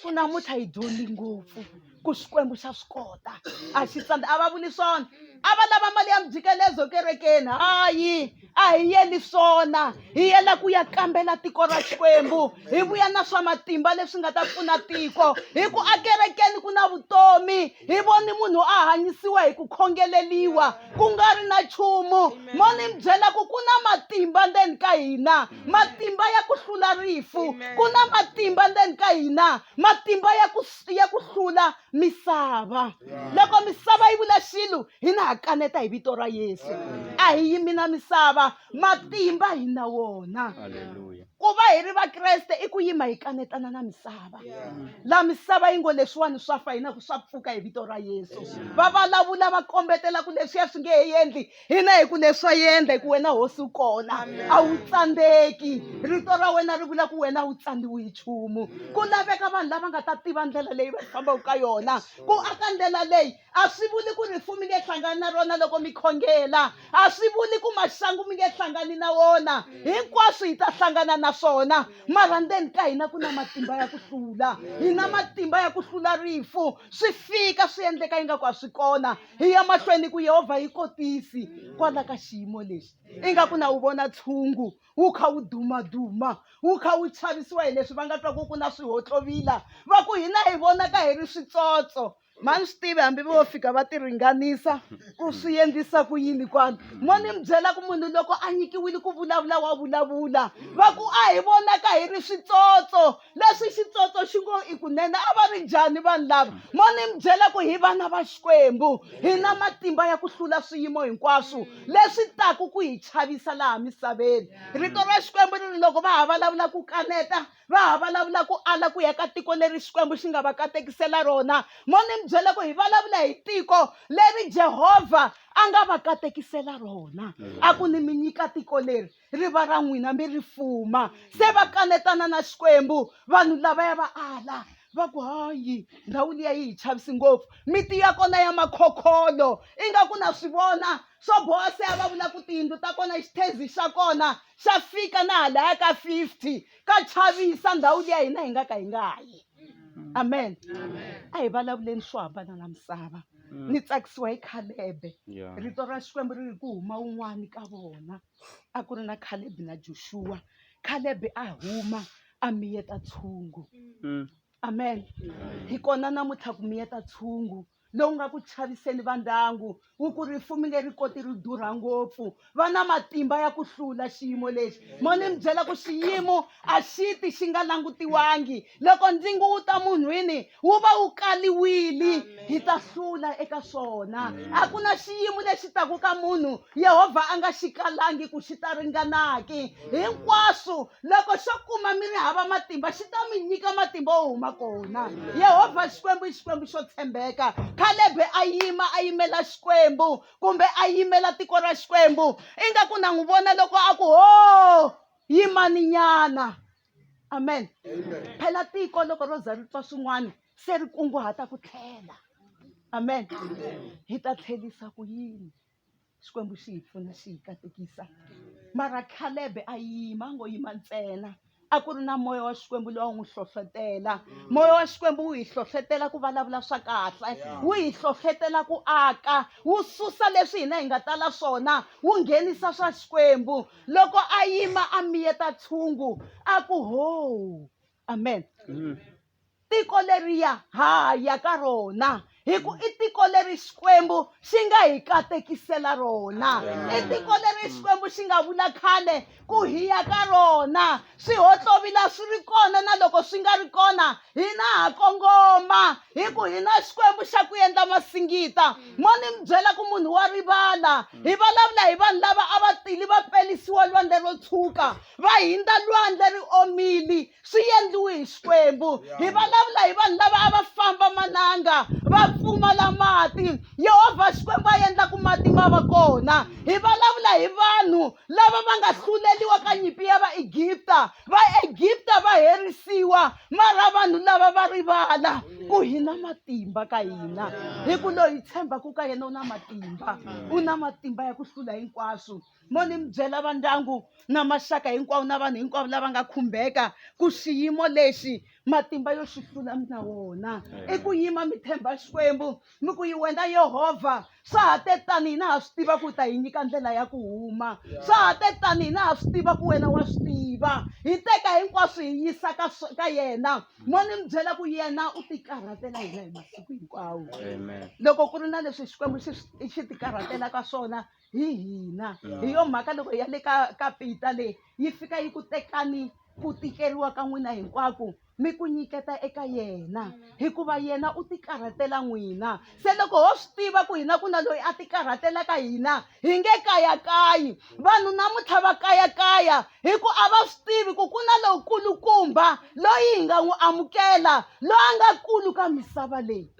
ku namuntlha hi dyondzi ngopfu ku Xikwembu xa swi kota a xi tsandza a va vuli swona a va lava mali ya mjikelezo kerekeni hayi a hi yeli swona hi yela ku ya kambela tiko ra Xikwembu hi vuya na swa matimba leswi nga ta pfuna tiko hi ku akerekeni ku na vutomi hi voni munhu a hanyisiwa hi ku khongeleliwa ku nga ri na nchumu mo ni mi byela ku na matimba ndzeni ka hina matimba ya ku hlula rifu ku na matimba ndzeni ka hina matimba ya ku hlula misava loko misava yi vula xilo hina ha kaneta hi vito ra Yesu a hi yimi na misava matimba hi na wona Hallelujah. ku va hi ri vakreste i ku yima hi kanetana na misava la misava yi ngo leswiwani swa fa hina ku swa pfuka hi vito ra Yesu va vulavula va kombetela ku leswiya swi nge he endli hina hi ku leswa yendla hi ku wena hosi u kona a wu tsandzeki rito ra wena ri vula ku wena a wu tsandziwi hi nchumu ku laveka vanhu lava nga ta tiva ndlela leyi va fambaka ka yona ku aka ndlela leyi a swi vuli ku rifu mi nge hlangani na rona loko mi khongela a swi vuli ku maxangu mi nge hlangani na wona hinkwaswo hi ta hlangana na swona mara ndzeni ka hina ku na matimba ya ku hlula hi na matimba ya ku hlula rifu swi fika swi endleka yi nga ku a swi kona hi ya mahlweni ku Yehovha yi kotisi kwala ka xiyimo lexi ingaku na wu vona tshungu wu kha wu dumaduma wu kha wu chavisiwa hi leswi va nga twa ku na swihotlovila va ku hina hi vonaka hi ri switsotso mani swi tivi hambi vo fika va ti ringanisa ku swi endlisa ku yini kwani mo ni mi byela ku munhu loko a nyikiwile ku vulavula wa vulavula va ku a hi vonaka hi ri switsotso leswi xitsotso xi ngo i kunene a va ri njhani vanhu lava mo ni mi byela ku hi vana va Xikwembu hi na matimba ya ku hlula swiyimo hinkwaswo leswi taku ku hi chavisa laha misaveni rito ra Xikwembu ri loko va ha vulavula ku kaneta va ha vulavula ku ala ku ya ka tiko leri Xikwembu xi nga va katekisela rona mo ni mi byela ku hi vulavula hi tiko leri Jehovha a nga va katekisela rona a ku ni mi nyika tiko leri ri va ra n'wina mi ri fuma se va kanetana na Xikwembu vanhu lavaya va ala va ku hayi ndhawu liya yi hi chavisi ngopfu miti ya kona ya makhokholo ingaku na swi vona swo boha se a va vula ku tiyindlu ta kona xithezi xa kona xa fika na halaya ka 50 ka chavisa ndhawu liya hina hi nga ka hi nga yi amen a hi vulavuleni swo hambana na misava ni tsakisiwa hi Khalebe rito ra Xikwembu ri ri ku huma wun'wani ka vona a ku ri na Khalebe na Joshua Khalebe a huma a miyeta tshungu amen hi kona namuntlha ku miyeta tshungu lowu nga ku chaviseni va ndyangu wu ku rifu mi nge ri koti ri durha ngopfu va na matimba ya ku hlula xiyimo lexi mo ni mi byela ku xiyimo a xi ti xi nga langutiwangi loko ndzingu wu ta munhwini wu va wu kaliwili hi ta hlula eka swona a ku na xiyimo lexi taku ka munhu Yehovha a nga xi kalangi ku xi ta ringanaki hinkwaswo loko xo kuma mi ri hava matimba xi ta mi nyika matimba wo huma kona Yehovha Xikwembu i Xikwembu xo tshembeka Khalebe a yimela Xikwembu kumbe a yimela tiko ra Xikwembu ingaku na n'wi vona loko a ku ho yimani nyana amen phela tiko loko ro za ri twa swin'wana se ri kunguhata ku tlhela amen hi ta tlhelisa ku yini Xikwembu xi hi pfuna xi hi katekisa mara Khalebe a yima a ngo yima ntsena a ku ri na moya wa Xikwembu lowu n'wi hlohlotela moya wa Xikwembu wu hi hlohlotela ku vulavula swa kahle wu hi hlohlotela ku aka wu susa leswi hina hi nga tala swona wu nghenisa swa Xikwembu loko a yima a miyeta tshungu a ku ho amen tiko leriya haya ka rona hi ku i tiko leri Xikwembu xi nga hi katekisela rona i tiko leri Xikwembu xi nga vula khale ku hiya ka rona swihotlovila swi ri kona na loko swi nga ri kona hina ha kongoma hi ku hina Xikwembu xa ku endla masingita mo ni mi byela ku munhu wa rivala hi vulavula hi vanhu lava a va tili va pelisiwa lwandle ro tshuka va hindza lwandle ri omili swi endliwi hi Xikwembu hi vulavula hi vanhu lava a va famba mananga va pfumala mati Yehovha Xikwembu a endla ku mati ma va kona hi vulavula hi vanhu lava va nga hluleliwa ka nyimpi ya va Egipta va herisiwa mara vanhu lava va rivala ku hina matimba ka hina hi ku loyi tshembaku ka yena u na matimba ya ku hlula hinkwaswo mo ni mi byela va ndyangu na maxaka hinkwawo na vanhu hinkwavo lava nga khumbeka ku xiyimo lexi matimba yo swi hlula mi na wona i ku yima mi themba xikwembu mi ku yi wena Yehovha swa ha te tani hina ha swi tiva ku ta hi nyika ndlela ya ku huma swa ha te tani hina ha swi tiva ku wena wa swi tiva hi teka hinkwaswo hi yisa ka yena mo ni mi byela ku yena u ti karhatela hina hi masiku hinkwawo loko ku ri na leswi xikwembu xi ti karhatelaka swona hi hina hi yo mhaka loko hi ya le ka pita leyi yi fika yi ku tekani ku tikeriwa ka n'wina hinkwako mi ku nyiketa eka yena hikuva yena u ti karhatela n'wina se loko ho swi tiva ku hina ku na loyi a ti karhatelaka hina hi nge kayakayi vanhu namuntlha va kayakaya hi ku a va swi tivi ku ku na lowukulukumba loyi hi nga n'wi amukela loyi a nga kulu ka misava leyi